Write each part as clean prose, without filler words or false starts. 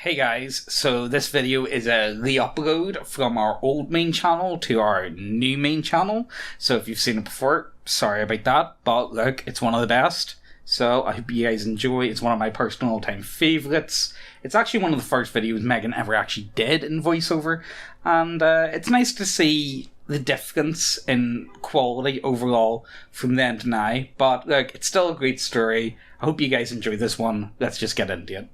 Hey guys, so this video is a re-upload from our old main channel to our new main channel. So if you've seen it before, sorry about that, but look, it's one of the best. So I hope you guys enjoy. It's one of my personal all-time favourites. It's actually one of the first videos Megan ever actually did in voiceover, and it's nice to see the difference in quality overall from then to now. But look, it's still a great story. I hope you guys enjoy this one. Let's just get into it.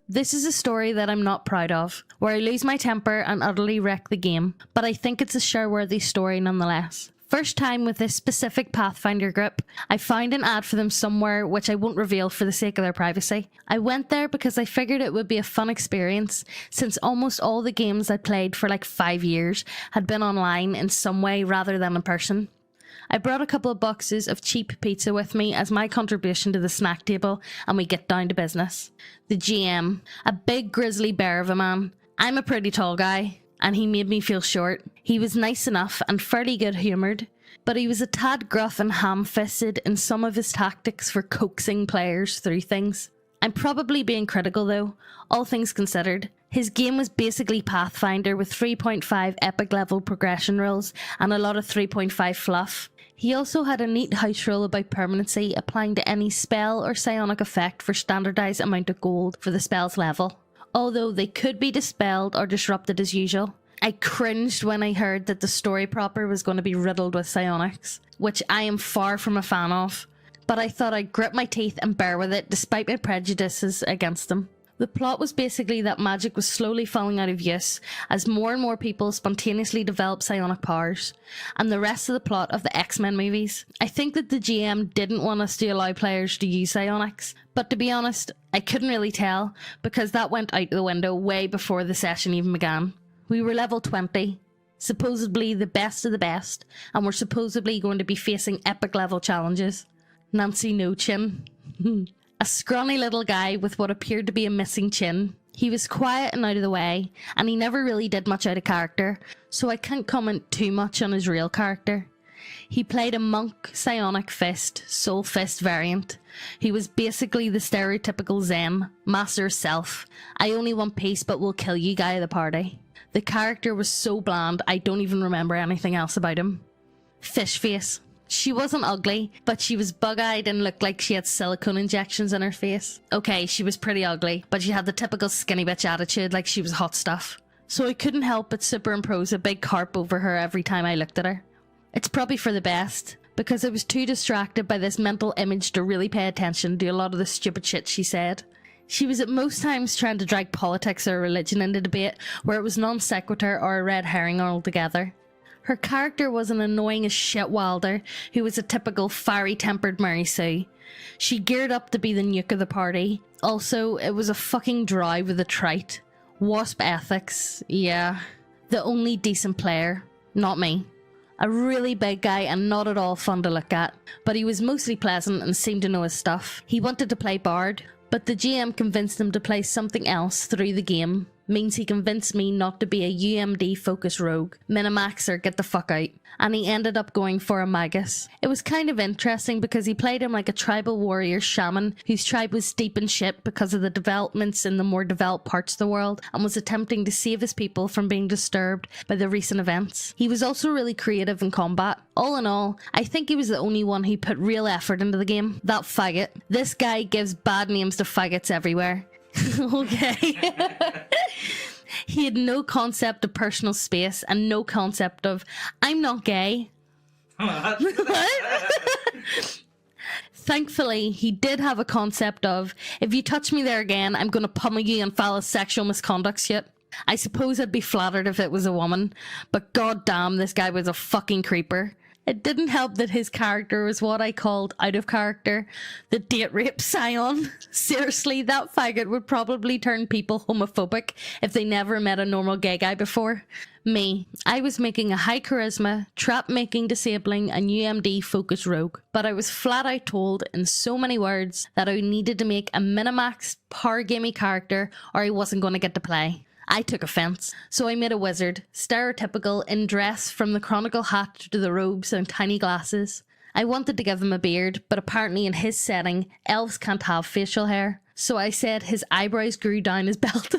This is a story that I'm not proud of, where I lose my temper and utterly wreck the game, but I think it's a share-worthy story nonetheless. First time with this specific Pathfinder group, I found an ad for them somewhere which I won't reveal for the sake of their privacy. I went there because I figured it would be a fun experience, since almost all the games I played for like 5 years had been online in some way rather than in person. I brought a couple of boxes of cheap pizza with me as my contribution to the snack table, and we get down to business. The GM, a big grizzly bear of a man. I'm a pretty tall guy, and he made me feel short. He was nice enough and fairly good-humoured, but he was a tad gruff and ham-fisted in some of his tactics for coaxing players through things. I'm probably being critical though, all things considered. His game was basically Pathfinder with 3.5 epic level progression rules and a lot of 3.5 fluff. He also had a neat house rule about permanency applying to any spell or psionic effect for standardised amount of gold for the spell's level, although they could be dispelled or disrupted as usual. I cringed when I heard that the story proper was going to be riddled with psionics, which I am far from a fan of, but I thought I'd grit my teeth and bear with it despite my prejudices against them. The plot was basically that magic was slowly falling out of use as more and more people spontaneously developed psionic powers, and the rest of the plot of the X-Men movies. I think that the GM didn't want us to allow players to use psionics, but to be honest, I couldn't really tell because that went out the window way before the session even began. We were level 20, supposedly the best of the best, and we're supposedly going to be facing epic level challenges. Nancy No Chin. A scrawny little guy with what appeared to be a missing chin. He was quiet and out of the way, and he never really did much out of character, so I can't comment too much on his real character. He played a monk, psionic fist, soul fist variant. He was basically the stereotypical Zen, master of self, I only want peace but will kill you guy of the party. The character was so bland I don't even remember anything else about him. Fish face. She wasn't ugly, but she was bug-eyed and looked like she had silicone injections in her face. Okay, she was pretty ugly, but she had the typical skinny bitch attitude like she was hot stuff. So I couldn't help but superimpose a big carp over her every time I looked at her. It's probably for the best, because I was too distracted by this mental image to really pay attention to a lot of the stupid shit she said. She was at most times trying to drag politics or religion into debate where it was non sequitur or a red herring altogether. Her character was an annoying as shit Wilder, who was a typical fiery-tempered Mary Sue. She geared up to be the nuke of the party. Also, it was a fucking drow with a trite. Wasp ethics, yeah. The only decent player, not me. A really big guy and not at all fun to look at, but he was mostly pleasant and seemed to know his stuff. He wanted to play Bard, but the GM convinced him to play something else through the game. Means he convinced me not to be a UMD focus rogue, Minimax or get the fuck out, and he ended up going for a magus. It was kind of interesting because he played him like a tribal warrior shaman whose tribe was deep in shit because of the developments in the more developed parts of the world and was attempting to save his people from being disturbed by the recent events. He was also really creative in combat. All in all, I think he was the only one who put real effort into the game. That faggot. This guy gives bad names to faggots everywhere. Okay. He had no concept of personal space and no concept of, I'm not gay. Thankfully, he did have a concept of, if you touch me there again, I'm going to pummel you and file a sexual misconduct shit. I suppose I'd be flattered if it was a woman, but goddamn, this guy was a fucking creeper. It didn't help that his character was what I called out of character, the date rape scion. Seriously, that faggot would probably turn people homophobic if they never met a normal gay guy before. Me, I was making a high charisma, trap-making, disabling, and UMD focus rogue, but I was flat out told in so many words that I needed to make a minimax, power gamey character or I wasn't going to get to play. I took offence, so I made a wizard, stereotypical in dress from the chronicle hat to the robes and tiny glasses. I wanted to give him a beard, but apparently in his setting, elves can't have facial hair. So I said his eyebrows grew down his belt.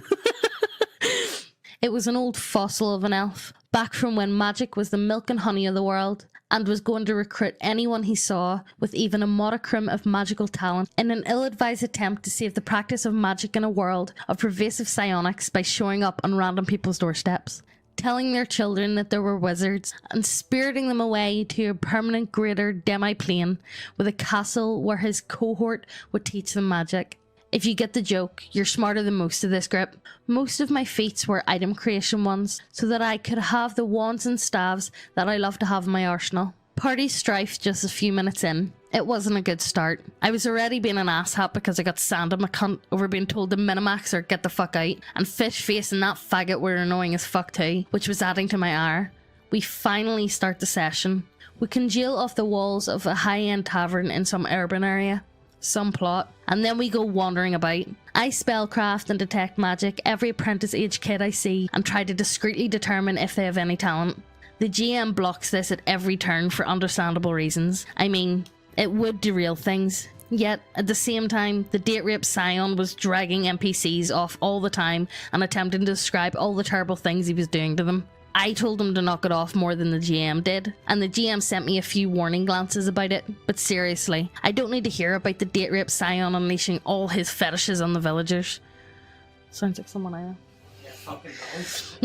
It was an old fossil of an elf, back from when magic was the milk and honey of the world, and was going to recruit anyone he saw with even a modicum of magical talent in an ill-advised attempt to save the practice of magic in a world of pervasive psionics by showing up on random people's doorsteps, telling their children that there were wizards, and spiriting them away to a permanent greater demi-plane with a castle where his cohort would teach them magic. If you get the joke, you're smarter than most of this group. Most of my feats were item creation ones, so that I could have the wands and staves that I love to have in my arsenal. Party strife just a few minutes in. It wasn't a good start. I was already being an asshat because I got sand on my cunt over being told to minimax or get the fuck out, and Fish Face and that faggot were annoying as fuck too, which was adding to my ire. We finally start the session. We congeal off the walls of a high-end tavern in some urban area. Some plot, and then we go wandering about. I spellcraft and detect magic every apprentice age kid I see and try to discreetly determine if they have any talent. The GM blocks this at every turn for understandable reasons. I mean, it would derail things. Yet, at the same time, the date rape scion was dragging NPCs off all the time and attempting to describe all the terrible things he was doing to them. I told him to knock it off more than the GM did, and the GM sent me a few warning glances about it, but seriously, I don't need to hear about the date rape scion unleashing all his fetishes on the villagers. Sounds like someone I know. Yeah, fucking does.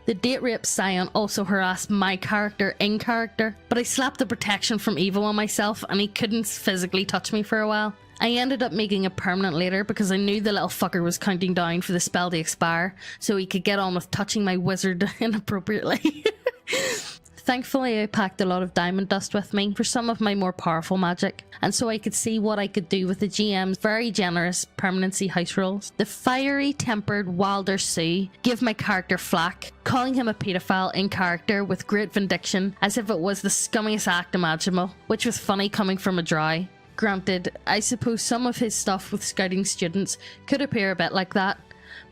The date rape scion also harassed my character in character, but I slapped the protection from evil on myself and he couldn't physically touch me for a while. I ended up making it permanent later because I knew the little fucker was counting down for the spell to expire, so he could get on with touching my wizard inappropriately. Thankfully, I packed a lot of diamond dust with me for some of my more powerful magic, and so I could see what I could do with the GM's very generous permanency house rules. The fiery-tempered Wilder Sue gave my character flack, calling him a paedophile in character with great vindication, as if it was the scummiest act imaginable, which was funny coming from a drow. Granted, I suppose some of his stuff with scouting students could appear a bit like that,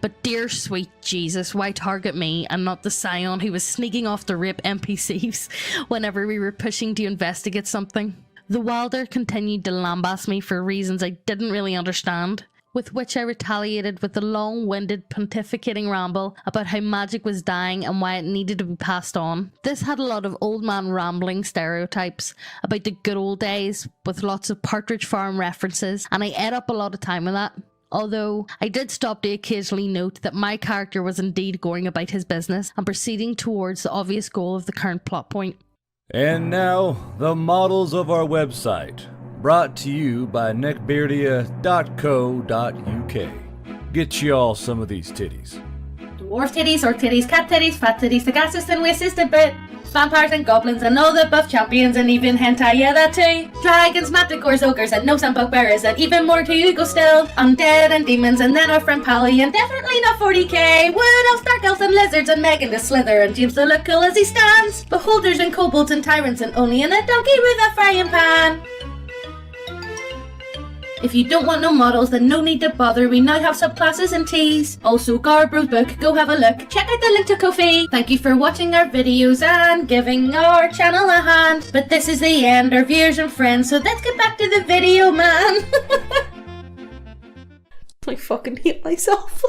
but dear sweet Jesus, why target me and not the scion who was sneaking off to rape NPCs whenever we were pushing to investigate something? The Wilder continued to lambaste me for reasons I didn't really understand, with which I retaliated with a long-winded pontificating ramble about how magic was dying and why it needed to be passed on. This had a lot of old man rambling stereotypes about the good old days, with lots of Partridge Farm references, and I ate up a lot of time with that. Although, I did stop to occasionally note that my character was indeed going about his business and proceeding towards the obvious goal of the current plot point. And now, the models of our website, brought to you by neckbeardia.co.uk. Get y'all some of these titties. Dwarf titties, orc titties, cat titties, fat titties, the gases and wastes a bit. Vampires and goblins and all the buff champions and even hentai, yeah that too. Dragons, manticores, ogres and gnomes and bugbears and even more to go still. Undead and demons and then our friend Pally and definitely not 40k. Wood elves, dark elves and lizards and Megan the Slither and James the look cool as he stands. Beholders and kobolds and tyrants and only in a donkey with a frying pan. If you don't want no models, then no need to bother. We now have subclasses and teas. Also, Guardbros Book, go have a look. Check out the link to Ko-fi. Thank you for watching our videos and giving our channel a hand. But this is the end, our viewers and friends, so let's get back to the video, man. I fucking hate myself.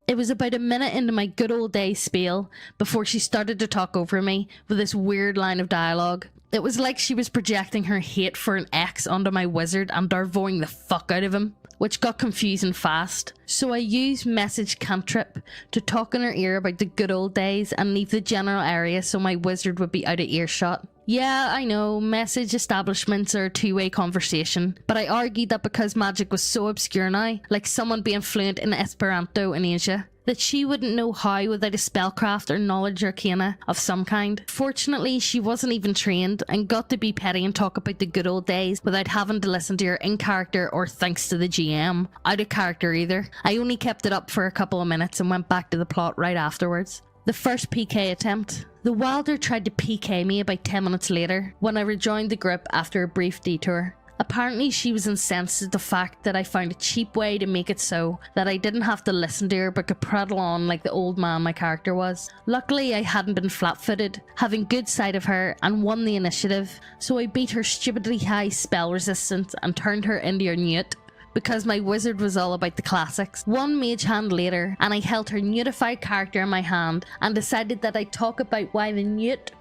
It was about a minute into my good old day spiel before she started to talk over me with this weird line of dialogue. It was like she was projecting her hate for an ex onto my wizard and darvoing the fuck out of him, which got confusing fast. So I used message cantrip to talk in her ear about the good old days and leave the general area so my wizard would be out of earshot. Yeah, I know, message establishments are a two-way conversation, but I argued that because magic was so obscure now, like someone being fluent in Esperanto in Asia, that she wouldn't know how without a spellcraft or knowledge arcana of some kind. Fortunately, she wasn't even trained and got to be petty and talk about the good old days without having to listen to her in character or thanks to the GM. Out of character either. I only kept it up for a couple of minutes and went back to the plot right afterwards. The first PK attempt. The Wilder tried to PK me about 10 minutes later when I rejoined the group after a brief detour. Apparently she was incensed at the fact that I found a cheap way to make it so that I didn't have to listen to her but could prattle on like the old man my character was. Luckily I hadn't been flat-footed, having good sight of her and won the initiative, so I beat her stupidly high spell resistance and turned her into a newt. because my wizard was all about the classics. One mage hand later, and I held her newtified character in my hand and decided that I'd talk about why the newt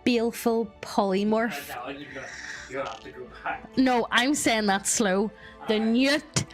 baleful polymorph. You have to go back. No, I'm saying that slow. The newt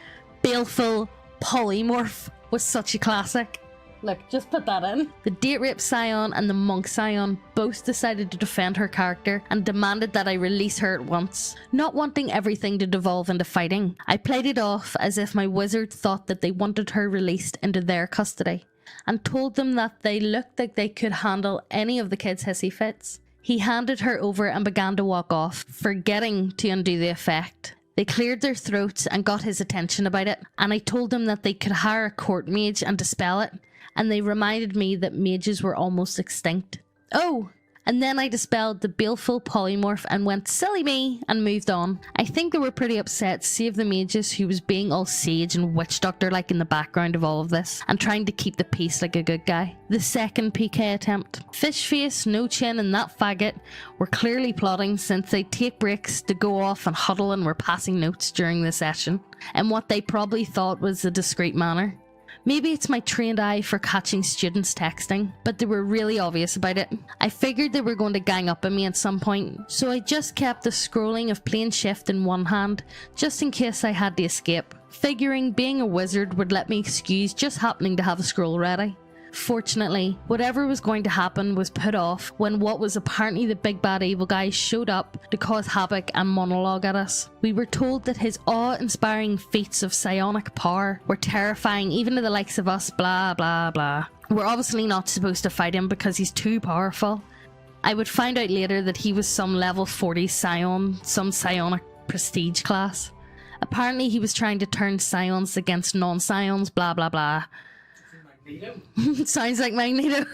baleful polymorph was such a classic. Look, just put that in. The date rape scion and the monk scion both decided to defend her character and demanded that I release her at once. Not wanting everything to devolve into fighting, I played it off as if my wizard thought that they wanted her released into their custody, and told them that they looked like they could handle any of the kids' hissy fits. He handed her over and began to walk off, forgetting to undo the effect. They cleared their throats and got his attention about it, and I told them that they could hire a court mage and dispel it, and they reminded me that mages were almost extinct. Oh, and then I dispelled the baleful polymorph and went silly me and moved on. I think they were pretty upset, save the mages who was being all sage and witch doctor like in the background of all of this and trying to keep the peace like a good guy. The second PK attempt. Fishface, No Chin and that faggot were clearly plotting since they take breaks to go off and huddle and were passing notes during the session in what they probably thought was a discreet manner. Maybe it's my trained eye for catching students texting, but they were really obvious about it. I figured they were going to gang up on me at some point, so I just kept the scrolling of plain shift in one hand, just in case I had to escape, figuring being a wizard would let me excuse just happening to have a scroll ready. Fortunately, whatever was going to happen was put off when what was apparently the big bad evil guy showed up to cause havoc and monologue at us. We were told that his awe-inspiring feats of psionic power were terrifying even to the likes of us, blah blah blah. We're obviously not supposed to fight him because he's too powerful. I would find out later that he was some level 40 scion, some psionic prestige class. Apparently he was trying to turn scions against non-scions, blah blah blah. Sounds like Magneto.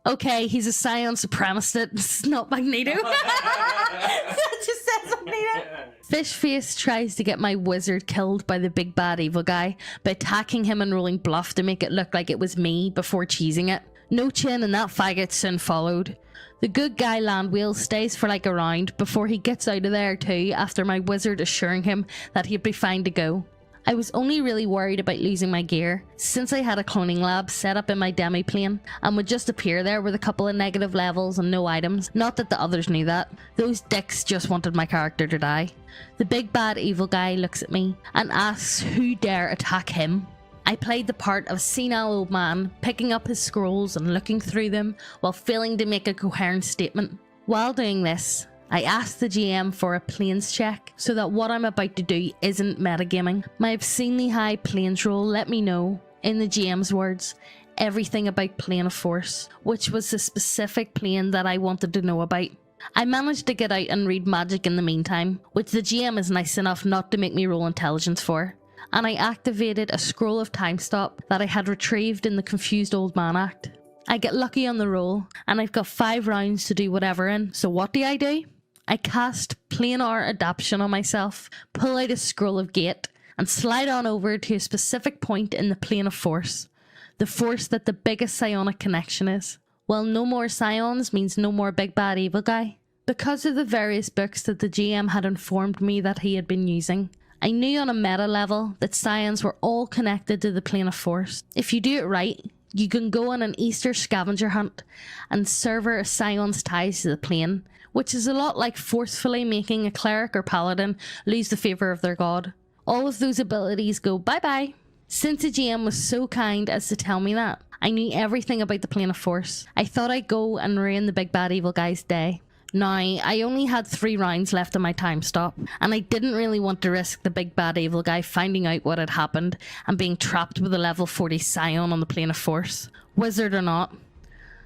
Okay, he's a scion supremacist. It's not Magneto. That just says Magneto. Fishface tries to get my wizard killed by the big bad evil guy by attacking him and rolling bluff to make it look like it was me before cheesing it. No Chin and that faggot soon followed. The good guy Landwheel stays for like a round before he gets out of there too, after my wizard assuring him that he'd be fine to go. I was only really worried about losing my gear, since I had a cloning lab set up in my demi-plane and would just appear there with a couple of negative levels and no items. Not that the others knew that. Those dicks just wanted my character to die. The big bad evil guy looks at me and asks who dare attack him. I played the part of a senile old man, picking up his scrolls and looking through them while failing to make a coherent statement. While doing this, I asked the GM for a planes check so that what I'm about to do isn't metagaming. My obscenely high planes roll let me know, in the GM's words, everything about plane of force, which was the specific plane that I wanted to know about. I managed to get out and read magic in the meantime, which the GM is nice enough not to make me roll intelligence for, and I activated a scroll of time stop that I had retrieved in the Confused Old Man Act. I get lucky on the roll, and I've got 5 rounds to do whatever in, so what do? I cast planar adaptation on myself, pull out a scroll of gate, and slide on over to a specific point in the plane of force. The force that the biggest psionic connection is. Well, no more scions means no more big bad evil guy. Because of the various books that the GM had informed me that he had been using, I knew on a meta level that scions were all connected to the plane of force. If you do it right, you can go on an Easter scavenger hunt and sever a scion's ties to the plane, which is a lot like forcefully making a cleric or paladin lose the favour of their god. All of those abilities go bye-bye. Since the GM was so kind as to tell me that, I knew everything about the plane of force. I thought I'd go and ruin the big bad evil guy's day. Now, I only had 3 rounds left on my time stop, and I didn't really want to risk the big bad evil guy finding out what had happened and being trapped with a level 40 scion on the plane of force, wizard or not.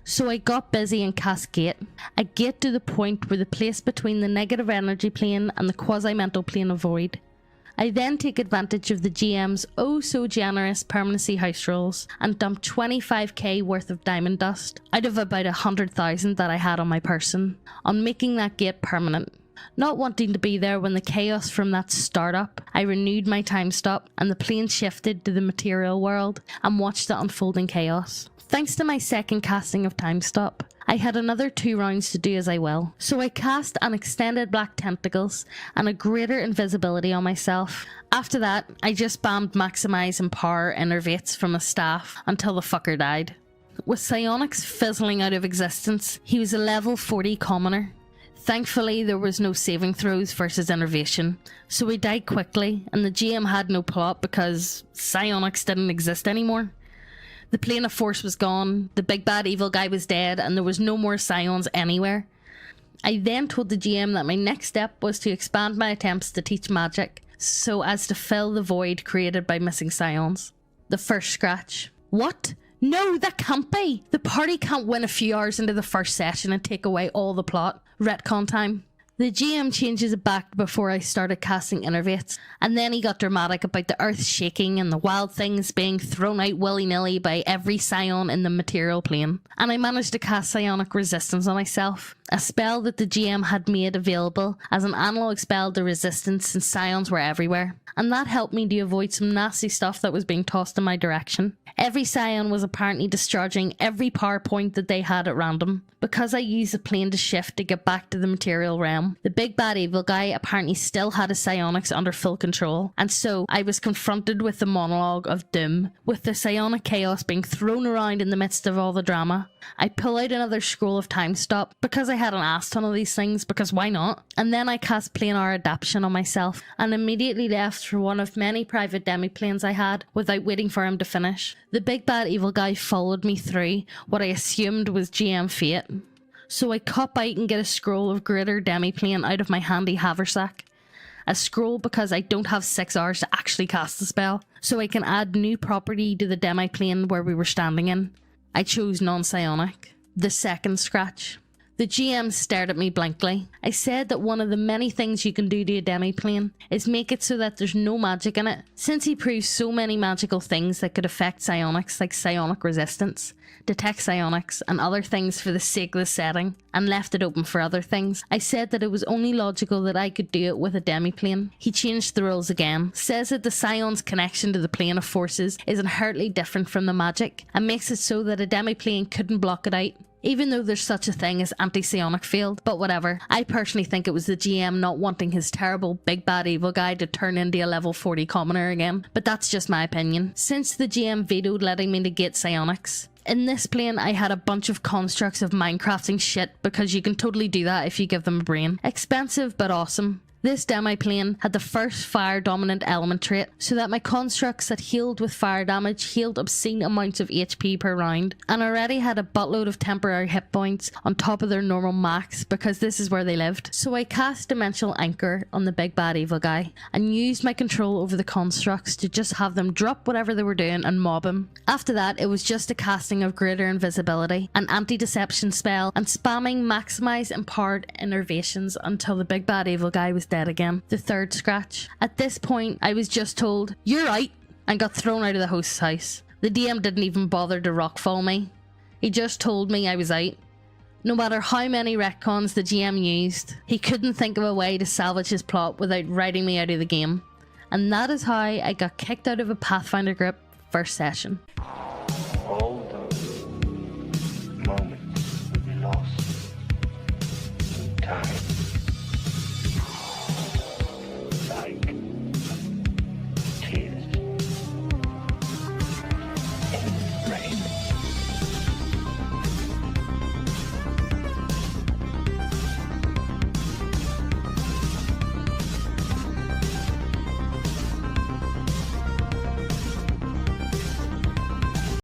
So I got busy and cast Gate, a gate to the point where the place between the negative energy plane and the quasi-mental plane of void. I then take advantage of the GM's oh so generous permanency house rules and dump 25k worth of diamond dust out of about 100,000 that I had on my person on making that gate permanent. Not wanting to be there when the chaos from that startup, I renewed my time stop and the plane shifted to the material world and watched the unfolding chaos. Thanks to my second casting of Time Stop, I had another 2 rounds to do as I will. So I cast an extended black tentacles and a greater invisibility on myself. After that, I just spammed maximize and power innervates from a staff until the fucker died. With psionics fizzling out of existence, he was a level 40 commoner. Thankfully, there was no saving throws versus innervation, so he died quickly and the GM had no plot because psionics didn't exist anymore. The plane of force was gone, the big bad evil guy was dead, and there was no more scions anywhere. I then told the GM that my next step was to expand my attempts to teach magic, so as to fill the void created by missing scions. The first scratch. What? No, that can't be! The party can't win a few hours into the first session and take away all the plot. Retcon time. The GM changes it back before I started casting innervates, and then he got dramatic about the earth shaking and the wild things being thrown out willy-nilly by every scion in the material plane. And I managed to cast psionic resistance on myself, a spell that the GM had made available as an analog spell to resistance since scions were everywhere. And that helped me to avoid some nasty stuff that was being tossed in my direction. Every scion was apparently discharging every power point that they had at random. Because I used the plane to shift to get back to the material realm, the big bad evil guy apparently still had his psionics under full control, and so I was confronted with the monologue of doom, with the psionic chaos being thrown around in the midst of all the drama. I pull out another scroll of Time Stop, because I had an ass ton of these things, because why not? And then I cast planar adaptation on myself, and immediately left for one of many private demi-planes I had, without waiting for him to finish. The big bad evil guy followed me through what I assumed was GM fate. So I cop out and get a scroll of greater demi-plane out of my handy haversack. A scroll because I don't have 6 hours to actually cast the spell, so I can add new property to the demi-plane where we were standing in. I chose non-psionic. The second scratch. The GM stared at me blankly. I said that one of the many things you can do to a demi-plane is make it so that there's no magic in it. Since he proved so many magical things that could affect psionics, like psionic resistance, detect psionics, and other things for the sake of the setting, and left it open for other things, I said that it was only logical that I could do it with a demi-plane. He changed the rules again, says that the scion's connection to the plane of forces is inherently different from the magic, and makes it so that a demi-plane couldn't block it out. Even though there's such a thing as anti-psionic field, but whatever. I personally think it was the GM not wanting his terrible big bad evil guy to turn into a level 40 commoner again, but that's just my opinion. Since the GM vetoed letting me negate psionics, in this plane I had a bunch of constructs of Minecrafting shit, because you can totally do that if you give them a brain. Expensive but awesome. This demi-plane had the first fire dominant element trait, so that my constructs that healed with fire damage healed obscene amounts of HP per round, and already had a buttload of temporary hit points on top of their normal max because this is where they lived. So I cast Dimensional Anchor on the big bad evil guy, and used my control over the constructs to just have them drop whatever they were doing and mob him. After that, it was just a casting of greater invisibility, an anti-deception spell, and spamming maximize empowered innervations until the big bad evil guy was dead again. The third scratch. At this point, I was just told, "You're out," and got thrown out of the host's house. The DM didn't even bother to rockfall me. He just told me I was out. No matter how many retcons the GM used, he couldn't think of a way to salvage his plot without writing me out of the game. And that is how I got kicked out of a Pathfinder group first session.